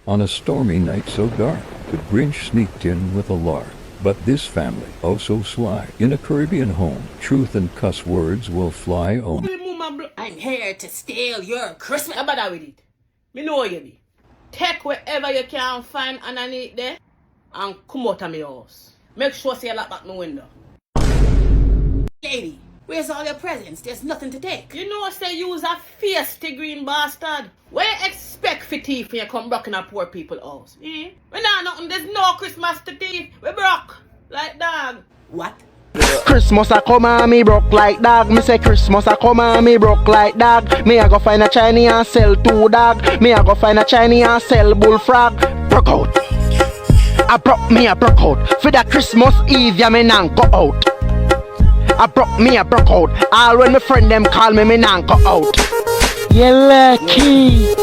On a stormy night so dark, the Grinch sneaked in with a lark. But this family, oh so sly, in a Caribbean home, truth and cuss words will fly on. I'm here to steal your Christmas. How about with it? Me know you be. Take wherever you can find underneath there and come out of my house. Make sure you lock back my window. Lady, where's all your presents? There's nothing to take. You know say you's a feisty green bastard. What you expect for thief when you come broke in a poor people house? Eh? We nah nothing, there's no Christmas to thief. We broke like dog. What? Christmas a come and me broke like dog. Me say Christmas a come and me broke like dog. Me a go find a Chinese and sell 2 dog. Me a go find a Chinese and sell bullfrog. Broke out. I broke out. For that Christmas Eve ya me nan go out. I broke out. All when my friend them call me nan go out. You lucky.